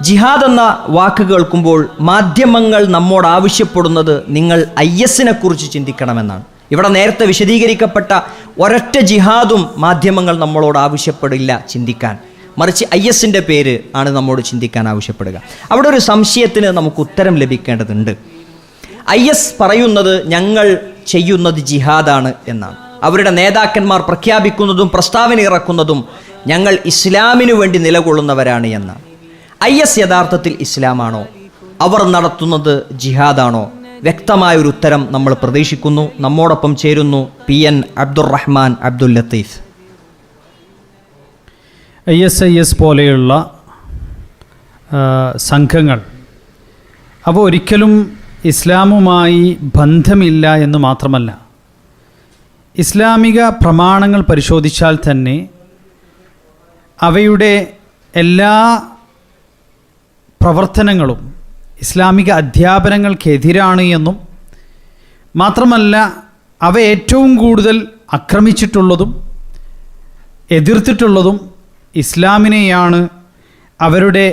ജിഹാദ് എന്ന വാക്ക് കേൾക്കുമ്പോൾ മാധ്യമങ്ങൾ നമ്മോട് ആവശ്യപ്പെടുന്നത് നിങ്ങൾ IS-നെ കുറിച്ച് ചിന്തിക്കണമെന്നാണ്. ഇവിടെ നേരത്തെ വിശദീകരിക്കപ്പെട്ട ഒരൊറ്റ ജിഹാദും മാധ്യമങ്ങൾ നമ്മളോട് ആവശ്യപ്പെടില്ല ചിന്തിക്കാൻ, മറിച്ച് IS-ൻ്റെ പേര് ആണ് നമ്മോട് ചിന്തിക്കാൻ ആവശ്യപ്പെടുക. അവിടെ ഒരു സംശയത്തിന് നമുക്ക് ഉത്തരം ലഭിക്കേണ്ടതുണ്ട്. IS പറയുന്നത് ഞങ്ങൾ ചെയ്യുന്നത് ജിഹാദാണ് എന്നാണ്. അവരുടെ നേതാക്കന്മാർ പ്രഖ്യാപിക്കുന്നതും പ്രസ്താവന ഇറക്കുന്നതും ഞങ്ങൾ ഇസ്ലാമിനു വേണ്ടി നിലകൊള്ളുന്നവരാണ് എന്നാണ്. IS യഥാർത്ഥത്തിൽ ഇസ്ലാമാണോ? അവർ നടത്തുന്നത് ജിഹാദാണോ? വ്യക്തമായൊരു ഉത്തരം നമ്മൾ പ്രതീക്ഷിക്കുന്നു. നമ്മോടൊപ്പം ചേരുന്നു PN അബ്ദുറഹ്മാൻ അബ്ദുൽ ലത്തീഫ്. ISIS പോലെയുള്ള സംഘങ്ങൾ അവ ഒരിക്കലും ഇസ്ലാമുമായി ബന്ധമില്ല എന്ന് മാത്രമല്ല, ഇസ്ലാമിക പ്രമാണങ്ങൾ പരിശോധിച്ചാൽ തന്നെ അവയുടെ എല്ലാ പ്രവർത്തനങ്ങളും ഇസ്ലാമിക അധ്യാപനങ്ങൾക്കെതിരാണ് എന്നും മാത്രമല്ല അവ ഏറ്റവും കൂടുതൽ ആക്രമിച്ചിട്ടുള്ളതും എതിർത്തിട്ടുള്ളതും ഇസ്ലാമിനെയാണ്. അവരുടെ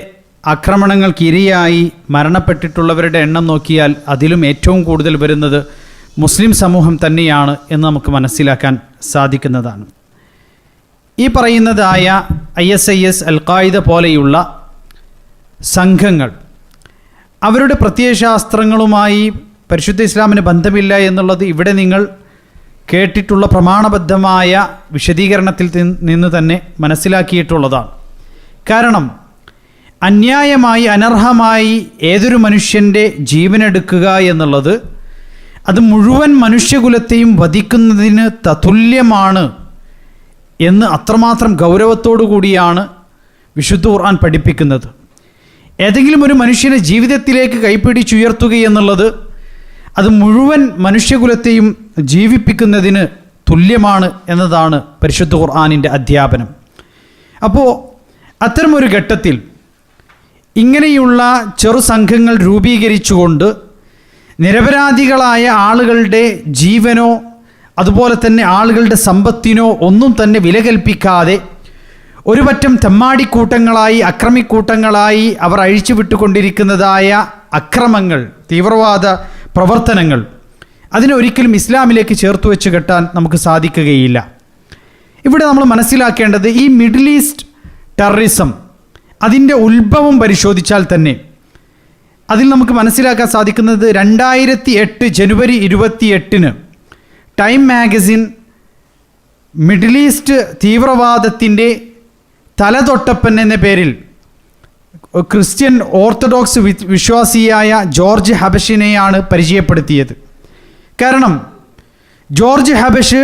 ആക്രമണങ്ങൾക്ക് ഇരയായി മരണപ്പെട്ടിട്ടുള്ളവരുടെ എണ്ണം നോക്കിയാൽ അതിലും ഏറ്റവും കൂടുതൽ വരുന്നത് മുസ്ലിം സമൂഹം തന്നെയാണ് എന്ന് നമുക്ക് മനസ്സിലാക്കാൻ സാധിക്കുന്നതാണ്. ഈ പറയുന്നതായ ISIS, അൽ-ഖായിദ പോലെയുള്ള സംഘങ്ങൾ അവരുടെ പ്രത്യയശാസ്ത്രങ്ങളുമായി പരിശുദ്ധ ഇസ്ലാമിന് ബന്ധമില്ല എന്നുള്ളത് ഇവിടെ നിങ്ങൾ കേട്ടിട്ടുള്ള പ്രമാണബദ്ധമായ വിശദീകരണത്തിൽ നിന്ന് തന്നെ മനസ്സിലാക്കിയിട്ടുള്ളതാണ്. കാരണം അന്യായമായി അനർഹമായി ഏതൊരു മനുഷ്യൻ്റെ ജീവനെടുക്കുക എന്നുള്ളത് അത് മുഴുവൻ മനുഷ്യകുലത്തെയും വധിക്കുന്നതിന് തതുല്യമാണ് എന്ന് അത്രമാത്രം ഗൗരവത്തോടു കൂടിയാണ് വിശുദ്ധ ഖുർആൻ പഠിപ്പിക്കുന്നത്. ഏതെങ്കിലും ഒരു മനുഷ്യനെ ജീവിതത്തിലേക്ക് കൈപ്പിടിച്ചുയർത്തുക എന്നുള്ളത് അത് മുഴുവൻ മനുഷ്യകുലത്തെയും ജീവിപ്പിക്കുന്നതിന് തുല്യമാണ് എന്നതാണ് പരിശുദ്ധ ഖുർആനിൻ്റെ അധ്യാപനം. അപ്പോൾ അത്തരമൊരു ഘട്ടത്തിൽ ഇങ്ങനെയുള്ള ചെറു സംഘങ്ങൾ രൂപീകരിച്ചുകൊണ്ട് നിരപരാധികളായ ആളുകളുടെ ജീവനോ അതുപോലെ തന്നെ ആളുകളുടെ സമ്പത്തിനോ ഒന്നും തന്നെ വില കൽപ്പിക്കാതെ ഒരു പറ്റം തെമ്മാടിക്കൂട്ടങ്ങളായി അക്രമിക്കൂട്ടങ്ങളായി അവർ അഴിച്ചുവിട്ടുകൊണ്ടിരിക്കുന്നതായ അക്രമങ്ങൾ, തീവ്രവാദ പ്രവർത്തനങ്ങൾ അതിനെ ഒരിക്കലും ഇസ്ലാമിലേക്ക് ചേർത്ത് വെച്ച് കെട്ടാൻ നമുക്ക് സാധിക്കുകയില്ല. ഇവിടെ നമ്മൾ മനസ്സിലാക്കേണ്ടത് ഈ മിഡിൽ ഈസ്റ്റ് ടെററിസം അതിൻ്റെ ഉത്ഭവം പരിശോധിച്ചാൽ തന്നെ അതിൽ നമുക്ക് മനസ്സിലാക്കാൻ സാധിക്കുന്നത് 2008 ജനുവരി 28 ടൈം മാഗസിൻ മിഡിൽ ഈസ്റ്റ് തീവ്രവാദത്തിൻ്റെ തലതൊട്ടപ്പൻ എന്ന പേരിൽ ക്രിസ്ത്യൻ ഓർത്തഡോക്സ് വിശ്വാസിയായ ജോർജ് ഹബഷിനെയാണ് പരിചയപ്പെടുത്തിയത്. കാരണം ജോർജ് ഹബഷ്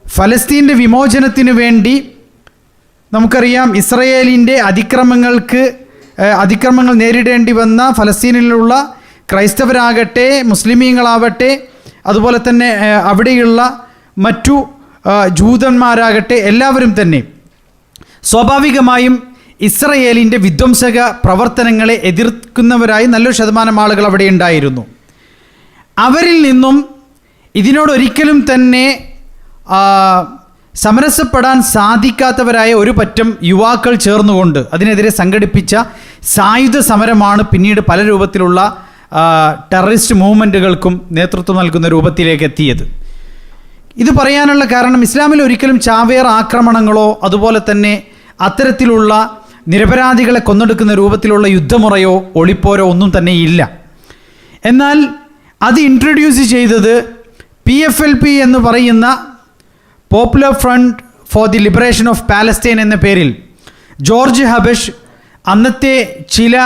ഫലസ്തീൻ്റെ വിമോചനത്തിന് വേണ്ടി നമുക്കറിയാം ഇസ്രയേലിൻ്റെ അതിക്രമങ്ങൾ നേരിടേണ്ടി വന്ന ഫലസ്തീനിലുള്ള ക്രൈസ്തവരാകട്ടെ മുസ്ലിമീങ്ങളാവട്ടെ അതുപോലെ തന്നെ അവിടെയുള്ള മറ്റു ജൂതന്മാരാകട്ടെ എല്ലാവരും തന്നെ സ്വാഭാവികമായും ഇസ്രയേലിൻ്റെ വിധ്വംസക പ്രവർത്തനങ്ങളെ എതിർക്കുന്നവരായി നല്ലൊരു ശതമാനം ആളുകൾ അവിടെ ഉണ്ടായിരുന്നു. അവരിൽ നിന്നും ഇതിനോടൊരിക്കലും തന്നെ സമരസപ്പെടാൻ സാധിക്കാത്തവരായ ഒരു പറ്റം യുവാക്കൾ ചേർന്നുകൊണ്ട് അതിനെതിരെ സംഘടിപ്പിച്ച സായുധ സമരമാണ് പിന്നീട് പല രൂപത്തിലുള്ള ടെററിസ്റ്റ് മൂവ്മെൻറ്റുകൾക്കും നേതൃത്വം നൽകുന്ന രൂപത്തിലേക്ക് എത്തിയത്. ഇത് പറയാനുള്ള കാരണം ഇസ്ലാമിൽ ഒരിക്കലും ചാവേർ ആക്രമണങ്ങളോ അതുപോലെ തന്നെ അത്തരത്തിലുള്ള നിരപരാധികളെ കൊന്നെടുക്കുന്ന രൂപത്തിലുള്ള യുദ്ധമുറയോ ഒളിപ്പോരോ ഒന്നും തന്നെ ഇല്ല. എന്നാൽ അത് ഇൻട്രൊഡ്യൂസ് ചെയ്തത് PFLP എന്ന് പറയുന്ന popular front for the liberation of Palestine എന്ന പേരിൽ ജോർജ് ഹബഷ് അന്നത്തെ ചില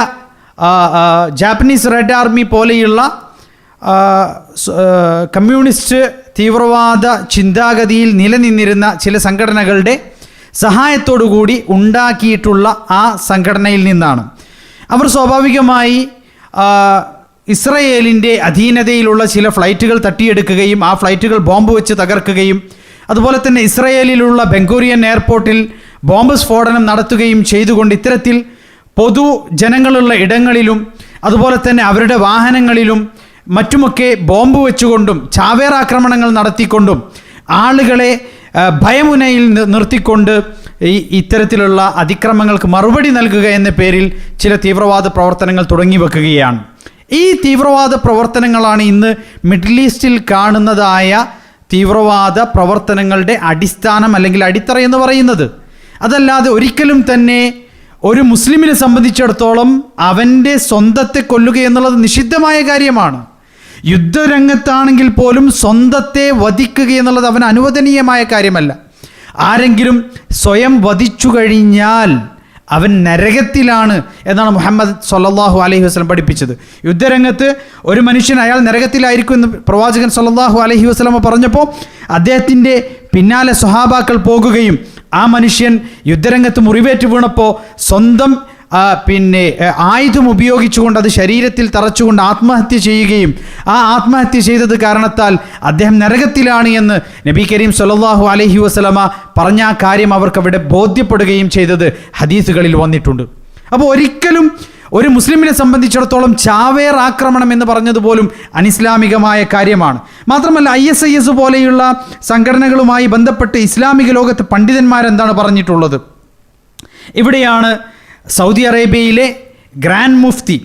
ജാപ്പനീസ് റെഡ് ആർമി പോലെയുള്ള കമ്മ്യൂണിസ്റ്റ് തീവ്രവാദ ചിന്താഗതിയിൽ നിലനിന്നിരുന്ന ചില സംഘടനകളുടെ സഹായത്തോടുകൂടി ഉണ്ടാക്കിയിട്ടുള്ള ആ സംഘടനയിൽ നിന്നാണ്. അവർ സ്വാഭാവികമായി ഇസ്രയേലിൻ്റെ അധീനതയിലുള്ള ചില ഫ്ലൈറ്റുകൾ തട്ടിയെടുക്കുകയും ആ ഫ്ലൈറ്റുകൾ ബോംബ് വെച്ച് തകർക്കുകയും അതുപോലെ തന്നെ ഇസ്രയേലിലുള്ള ബെൻഗൂറിയൻ എയർപോർട്ടിൽ ബോംബ് സ്ഫോടനം നടത്തുകയും ചെയ്തുകൊണ്ട് ഇത്തരത്തിൽ പൊതുജനങ്ങളുള്ള ഇടങ്ങളിലും അതുപോലെ തന്നെ അവരുടെ വാഹനങ്ങളിലും മറ്റുമൊക്കെ ബോംബ് വെച്ചുകൊണ്ടും ചാവേർ ആക്രമണങ്ങൾ നടത്തിക്കൊണ്ടും ആളുകളെ ഭയമുനയിൽ നിർത്തിക്കൊണ്ട് ഇത്തരത്തിലുള്ള അതിക്രമങ്ങൾക്ക് മറുപടി നൽകുക എന്ന പേരിൽ ചില തീവ്രവാദ പ്രവർത്തനങ്ങൾ തുടങ്ങി വെക്കുകയാണ്. ഈ തീവ്രവാദ പ്രവർത്തനങ്ങളാണ് ഇന്ന് മിഡിൽ ഈസ്റ്റിൽ കാണുന്നതായ തീവ്രവാദ പ്രവർത്തനങ്ങളുടെ അടിസ്ഥാനം അല്ലെങ്കിൽ അടിത്തറ എന്ന് പറയുന്നത്. അതല്ലാതെ ഒരിക്കലും തന്നെ ഒരു മുസ്ലിമിനെ സംബന്ധിച്ചിടത്തോളം അവൻ്റെ സ്വന്തത്തെ കൊല്ലുക എന്നുള്ളത് നിഷിദ്ധമായ കാര്യമാണ്. യുദ്ധരംഗത്താണെങ്കിൽ പോലും സ്വന്തത്തെ വധിക്കുക എന്നുള്ളത് അവന് അനുവദനീയമായ കാര്യമല്ല. ആരെങ്കിലും സ്വയം വധിച്ചു കഴിഞ്ഞാൽ അവൻ നരകത്തിലാണ് എന്നാണ് മുഹമ്മദ് സ്വല്ലല്ലാഹു അലൈഹി വസല്ലം പഠിപ്പിച്ചത്. യുദ്ധരംഗത്ത് ഒരു മനുഷ്യൻ അയാൾ നരകത്തിലായിരിക്കും എന്ന് പ്രവാചകൻ സ്വല്ലല്ലാഹു അലൈഹി വസല്ലം പറഞ്ഞപ്പോൾ അദ്ദേഹത്തിൻ്റെ പിന്നാലെ സ്വഹാബാക്കൾ പോകുകയും ആ മനുഷ്യൻ യുദ്ധരംഗത്ത് മുറിവേറ്റ് വീണപ്പോൾ സ്വന്തം ആയുധം ഉപയോഗിച്ചുകൊണ്ട് അത് ശരീരത്തിൽ തറച്ചുകൊണ്ട് ആത്മഹത്യ ചെയ്യുകയും ആ ആത്മഹത്യ ചെയ്തത് കാരണത്താൽ അദ്ദേഹം നരകത്തിലാണ് എന്ന് നബി കരീം സ്വല്ലല്ലാഹു അലൈഹി വസല്ലമ പറഞ്ഞ ആ കാര്യം അവർക്ക് അവിടെ ബോധ്യപ്പെടുകയും ചെയ്തത് ഹദീസുകളിൽ വന്നിട്ടുണ്ട്. അപ്പോൾ ഒരിക്കലും ഒരു മുസ്ലിമിനെ സംബന്ധിച്ചിടത്തോളം ചാവേർ ആക്രമണം എന്ന് പറഞ്ഞതുപോലും അനിസ്ലാമികമായ കാര്യമാണ്. മാത്രമല്ല ISIS പോലെയുള്ള സംഘടനകളുമായി ബന്ധപ്പെട്ട് ഇസ്ലാമിക ലോകത്ത് പണ്ഡിതന്മാരെന്താണ് പറഞ്ഞിട്ടുള്ളത്? ഇവിടെയാണ് സൗദി അറേബ്യയിലെ ഗ്രാൻഡ് മുഫ്തി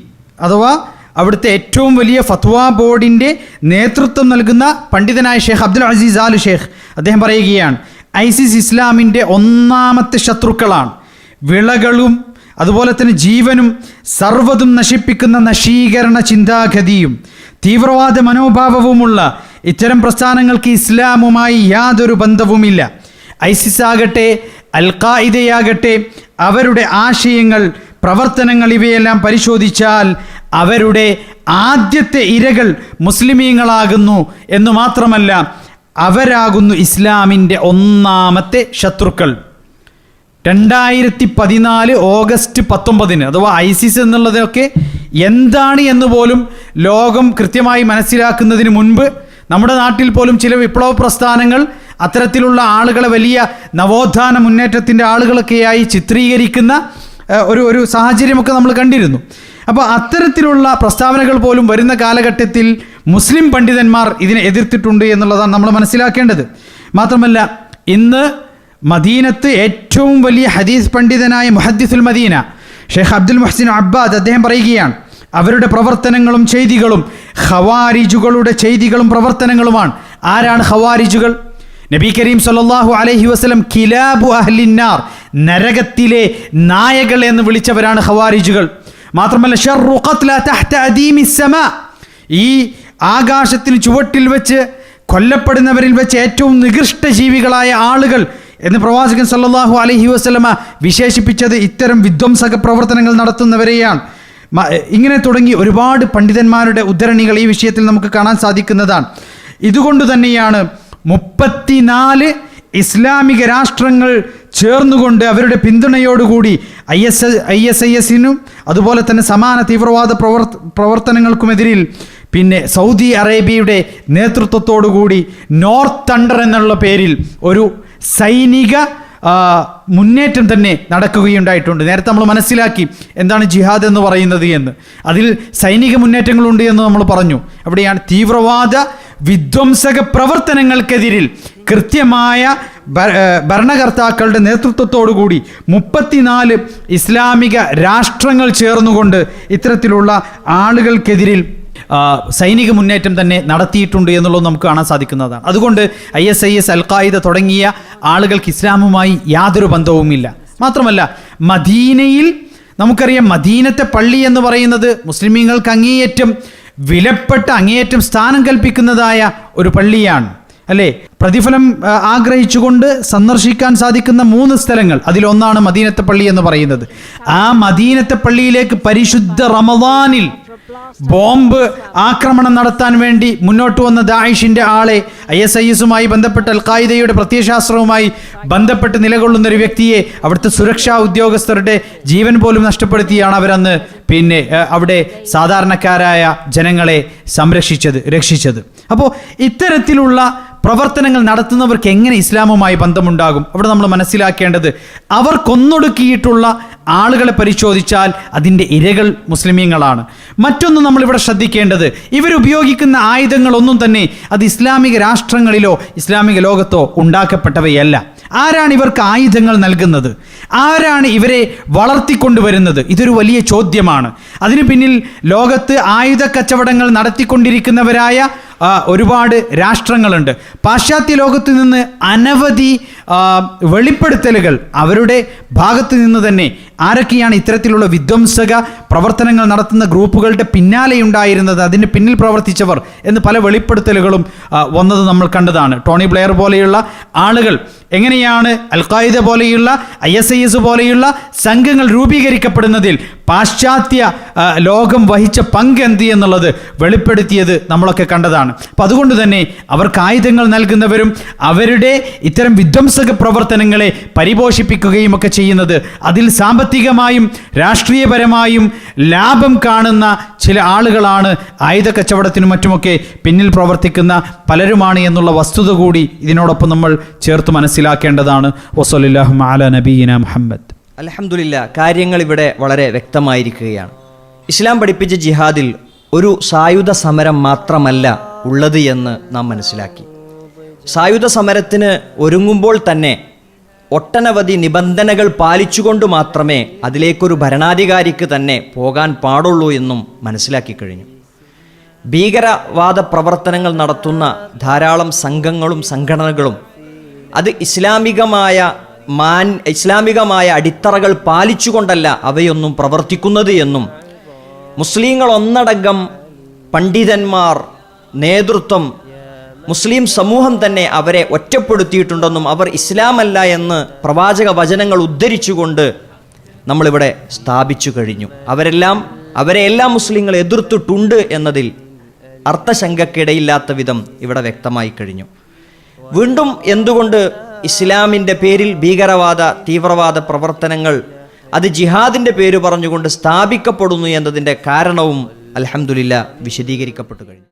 അഥവാ അവിടുത്തെ ഏറ്റവും വലിയ ഫത്വ ബോർഡിൻ്റെ നേതൃത്വം നൽകുന്ന പണ്ഡിതനായ ഷെയ്ഖ് അബ്ദുൽ അസീസ് ആൽ ഷെയ്ഖ് അദ്ദേഹം പറയുകയാണ്, ഐസിസ് ഇസ്ലാമിൻ്റെ ഒന്നാമത്തെ ശത്രുക്കളാണ്. വിളകളും അതുപോലെ തന്നെ ജീവനും സർവ്വതും നശിപ്പിക്കുന്ന നശീകരണ ചിന്താഗതിയും തീവ്രവാദ മനോഭാവവുമുള്ള ഇത്തരം പ്രസ്ഥാനങ്ങൾക്ക് ഇസ്ലാമുമായി യാതൊരു ബന്ധവുമില്ല. ഐസിസ് ആകട്ടെ അൽ ഖായിദയാകട്ടെ അവരുടെ ആശയങ്ങൾ, പ്രവർത്തനങ്ങൾ ഇവയെല്ലാം പരിശോധിച്ചാൽ അവരുടെ ആദ്യത്തെ ഇരകൾ മുസ്ലിമീങ്ങളാകുന്നു എന്ന് മാത്രമല്ല അവരാകുന്നു ഇസ്ലാമിൻ്റെ ഒന്നാമത്തെ ശത്രുക്കൾ. 2014 ഓഗസ്റ്റ് 19 അഥവാ ഐസിസ് എന്നുള്ളതൊക്കെ എന്താണ് എന്ന് പോലും ലോകം കൃത്യമായി മനസ്സിലാക്കുന്നതിന് മുൻപ് നമ്മുടെ നാട്ടിൽ പോലും ചില വിപ്ലവ പ്രസ്ഥാനങ്ങൾ അത്തരത്തിലുള്ള ആളുകളെ വലിയ നവോത്ഥാന മുന്നേറ്റത്തിൻ്റെ ആളുകളൊക്കെയായി ചിത്രീകരിക്കുന്ന ഒരു സാഹചര്യമൊക്കെ നമ്മൾ കണ്ടിരുന്നു. അപ്പോൾ അത്തരത്തിലുള്ള പ്രസ്താവനകൾ പോലും വരുന്ന കാലഘട്ടത്തിൽ മുസ്ലിം പണ്ഡിതന്മാർ ഇതിനെ എതിർത്തിട്ടുണ്ട് എന്നുള്ളതാണ് നമ്മൾ മനസ്സിലാക്കേണ്ടത്. മാത്രമല്ല ഇന്ന് മദീനത്ത് ഏറ്റവും വലിയ ഹദീസ് പണ്ഡിതനായ മുഹദ്ദിസുൽ മദീന ഷെയ്ഖ് അബ്ദുൽ മുഹ്സിൻ അബ്ബാദ് അദ്ദേഹം പറയുകയാണ്, അവരുടെ പ്രവർത്തനങ്ങളും ചെയ്തികളും ഖവാരിജുകളുടെ ചെയ്തികളും പ്രവർത്തനങ്ങളുമാണ്. ആരാണ് ഖവാരിജുകൾ? നബി കരീം സ്വല്ലല്ലാഹു അലൈഹി വസല്ലം കിലാബു അഹ്ലിന്നാർ, നരകത്തിലെ നായകൾ എന്ന് വിളിച്ചവരാണ് ഖവാരിജുകൾ. മാത്രമല്ല ശർറു ഖത്ല തഹ്ത അദീമിസ് സമാ, ഈ ആകാശത്തിന് ചുവട്ടിൽ വെച്ച് കൊല്ലപ്പെടുന്നവരിൽ വെച്ച് ഏറ്റവും നികൃഷ്ട ജീവികളായ ആളുകൾ എന്ന് പ്രവാചകൻ സല്ലല്ലാഹു അലൈഹി വസല്ലമ വിശേഷിപ്പിച്ചത് ഇത്തരം വിധ്വംസക പ്രവർത്തനങ്ങൾ നടത്തുന്നവരെയാണ്. ഇങ്ങനെ തുടങ്ങി ഒരുപാട് പണ്ഡിതന്മാരുടെ ഉദ്ധരണികൾ ഈ വിഷയത്തിൽ നമുക്ക് കാണാൻ സാധിക്കുന്നതാണ്. ഇതുകൊണ്ട് തന്നെയാണ് 34 ഇസ്ലാമിക രാഷ്ട്രങ്ങൾ ചേർന്നുകൊണ്ട് അവരുടെ പിന്തുണയോടുകൂടി ISIS-നും അതുപോലെ തന്നെ സമാന തീവ്രവാദ പ്രവർത്തനങ്ങൾക്കുമെതിരിൽ സൗദി അറേബ്യയുടെ നേതൃത്വത്തോടുകൂടി നോർത്ത് തണ്ടർ എന്നുള്ള പേരിൽ ഒരു സൈനിക മുന്നേറ്റം തന്നെ നടക്കുകയുണ്ടായിട്ടുണ്ട്. നേരത്തെ നമ്മൾ മനസ്സിലാക്കി എന്താണ് ജിഹാദ് എന്ന് പറയുന്നത് എന്ന്. അതിൽ സൈനിക മുന്നേറ്റങ്ങളുണ്ട് എന്ന് നമ്മൾ പറഞ്ഞു. അവിടെയാണ് തീവ്രവാദ വിധ്വംസക പ്രവർത്തനങ്ങൾക്കെതിരിൽ കൃത്യമായ ഭരണകർത്താക്കളുടെ നേതൃത്വത്തോടുകൂടി 34 ഇസ്ലാമിക രാഷ്ട്രങ്ങൾ ചേർന്നുകൊണ്ട് ഇത്തരത്തിലുള്ള ആളുകൾക്കെതിരിൽ സൈനിക മുന്നേറ്റം തന്നെ നടത്തിയിട്ടുണ്ട് എന്നുള്ളത് നമുക്ക് കാണാൻ സാധിക്കുന്നതാണ്. അതുകൊണ്ട് ISIS അൽ ഖായിദ തുടങ്ങിയ ആളുകൾക്ക് ഇസ്ലാമുമായി യാതൊരു ബന്ധവുമില്ല. മാത്രമല്ല മദീനയിൽ നമുക്കറിയാം, മദീനത്തെ പള്ളി എന്ന് പറയുന്നത് മുസ്ലിമീങ്ങൾക്ക് അങ്ങേയറ്റം വിലപ്പെട്ട, അങ്ങേയറ്റം സ്ഥാനം കൽപ്പിക്കുന്നതായ ഒരു പള്ളിയാണ് അല്ലേ? പ്രതിഫലം ആഗ്രഹിച്ചുകൊണ്ട് സന്ദർശിക്കാൻ സാധിക്കുന്ന 3 സ്ഥലങ്ങൾ, അതിലൊന്നാണ് മദീനത്തെ പള്ളി എന്ന് പറയുന്നത്. ആ മദീനത്തെ പള്ളിയിലേക്ക് പരിശുദ്ധ റമദാനിൽ ബോംബ് ആക്രമണം നടത്താൻ വേണ്ടി മുന്നോട്ട് വന്ന ദാഇഷിന്റെ ആളെ, ISIS-യുമായി ബന്ധപ്പെട്ട അൽ ഖായിദയുടെ പ്രത്യയശാസ്ത്രവുമായി ബന്ധപ്പെട്ട് നിലകൊള്ളുന്ന ഒരു വ്യക്തിയെ അവിടുത്തെ സുരക്ഷാ ഉദ്യോഗസ്ഥരുടെ ജീവൻ പോലും നഷ്ടപ്പെടുത്തിയാണ് അവരന്ന് അവിടെ സാധാരണക്കാരായ ജനങ്ങളെ രക്ഷിച്ചത്. അപ്പോൾ ഇത്തരത്തിലുള്ള പ്രവർത്തനങ്ങൾ നടത്തുന്നവർക്ക് എങ്ങനെ ഇസ്ലാമുമായി ബന്ധമുണ്ടാകും? അവിടെ നമ്മൾ മനസ്സിലാക്കേണ്ടത് അവർ കൊന്നൊടുക്കിയിട്ടുള്ള ആളുകളെ പരിശോധിച്ചാൽ അതിൻ്റെ ഇരകൾ മുസ്ലിമീങ്ങളാണ്. മറ്റൊന്ന് നമ്മളിവിടെ ശ്രദ്ധിക്കേണ്ടത്, ഇവരുപയോഗിക്കുന്ന ആയുധങ്ങളൊന്നും തന്നെ അത് ഇസ്ലാമിക രാഷ്ട്രങ്ങളിലോ ഇസ്ലാമിക ലോകത്തോ ഉണ്ടാക്കപ്പെട്ടവയല്ല. ആരാണ് ഇവർക്ക് ആയുധങ്ങൾ നൽകുന്നത്? ആരാണ് ഇവരെ വളർത്തിക്കൊണ്ടുവരുന്നത്? ഇതൊരു വലിയ ചോദ്യമാണ്. അതിനു പിന്നിൽ ലോകത്ത് ആയുധ കച്ചവടങ്ങൾ നടത്തിക്കൊണ്ടിരിക്കുന്നവരായ ഒരുപാട് രാഷ്ട്രങ്ങളുണ്ട്. പാശ്ചാത്യ ലോകത്ത് നിന്ന് അനവധി വെളിപ്പെടുത്തലുകൾ അവരുടെ ഭാഗത്ത് നിന്ന് തന്നെ ആരൊക്കെയാണ് ഇത്തരത്തിലുള്ള വിധ്വംസക പ്രവർത്തനങ്ങൾ നടത്തുന്ന ഗ്രൂപ്പുകളുടെ പിന്നാലെയുണ്ടായിരുന്നത്, അതിന് പിന്നിൽ പ്രവർത്തിച്ചവർ എന്ന് പല വെളിപ്പെടുത്തലുകളും വന്നത് നമ്മൾ കണ്ടതാണ്. ടോണി ബ്ലെയർ പോലെയുള്ള ആളുകൾ എങ്ങനെയാണ് അൽ-ഖായിദ പോലെയുള്ള ISIS പോലെയുള്ള സംഘങ്ങൾ രൂപീകരിക്കപ്പെടുന്നതിൽ പാശ്ചാത്യ ലോകം വഹിച്ച പങ്ക് എന്ത് എന്നുള്ളത് വെളിപ്പെടുത്തിയത് നമ്മളൊക്കെ കണ്ടതാണ്. അപ്പം അതുകൊണ്ട് തന്നെ അവർക്ക് ആയുധങ്ങൾ നൽകുന്നവരും അവരുടെ ഇത്തരം വിധ്വംസക പ്രവർത്തനങ്ങളെ പരിപോഷിപ്പിക്കുകയും ഒക്കെ ചെയ്യുന്നത് അതിൽ സാമ്പത്തികമായും രാഷ്ട്രീയപരമായും ലാഭം കാണുന്ന ചില ആളുകളാണ്. ആയുധ കച്ചവടത്തിനും മറ്റുമൊക്കെ പിന്നിൽ പ്രവർത്തിക്കുന്ന പലരുമാണ് എന്നുള്ള വസ്തുത കൂടി ഇതിനോടൊപ്പം നമ്മൾ ചേർത്ത് മനസ്സിലാക്കേണ്ടതാണ്. വസ്സല്ലല്ലാഹു അലാ നബിയിന മുഹമ്മദ്. അൽഹംദുലില്ലാ, കാര്യങ്ങൾ ഇവിടെ വളരെ വ്യക്തമായിരിക്കുകയാണ്. ഇസ്ലാം പഠിപ്പിച്ച ജിഹാദിൽ ഒരു സായുധ സമരം മാത്രമല്ല ഉള്ളത് എന്ന് നാം മനസ്സിലാക്കി. സായുധ സമരത്തിന് ഒരുങ്ങുമ്പോൾ തന്നെ ഒട്ടനവധി നിബന്ധനകൾ പാലിച്ചുകൊണ്ട് മാത്രമേ അതിലേക്കൊരു ഭരണാധികാരിക്ക് തന്നെ പോകാൻ പാടുള്ളൂ എന്നും മനസ്സിലാക്കി കഴിഞ്ഞു. ഭീകരവാദ പ്രവർത്തനങ്ങൾ നടത്തുന്ന ധാരാളം സംഘങ്ങളും സംഘടനകളും അത് ഇസ്ലാമികമായ അടിത്തറകൾ പാലിച്ചുകൊണ്ടല്ല അവയൊന്നും പ്രവർത്തിക്കുന്നത് എന്നും മുസ്ലിങ്ങൾ ഒന്നടങ്കം പണ്ഡിതന്മാർ, നേതൃത്വം, മുസ്ലിം സമൂഹം തന്നെ അവരെ ഒറ്റപ്പെടുത്തിയിട്ടുണ്ടെന്നും അവർ ഇസ്ലാമല്ല എന്ന് പ്രവാചക വചനങ്ങൾ ഉദ്ധരിച്ചുകൊണ്ട് നമ്മളിവിടെ സ്ഥാപിച്ചു കഴിഞ്ഞു. അവരെല്ലാം മുസ്ലിങ്ങൾ എതിർത്തിട്ടുണ്ട് എന്നതിൽ അർത്ഥശങ്കക്കിടയില്ലാത്ത വിധം ഇവിടെ വ്യക്തമായി കഴിഞ്ഞു. വീണ്ടും എന്തുകൊണ്ട് ഇസ്ലാമിൻ്റെ പേരിൽ ഭീകരവാദ തീവ്രവാദ പ്രവർത്തനങ്ങൾ അത് ജിഹാദിൻ്റെ പേര് പറഞ്ഞുകൊണ്ട് സ്ഥാപിക്കപ്പെടുന്നു എന്നതിൻ്റെ കാരണവും അൽഹംദുലില്ലാ വിശദീകരിക്കപ്പെട്ടു കഴിഞ്ഞു.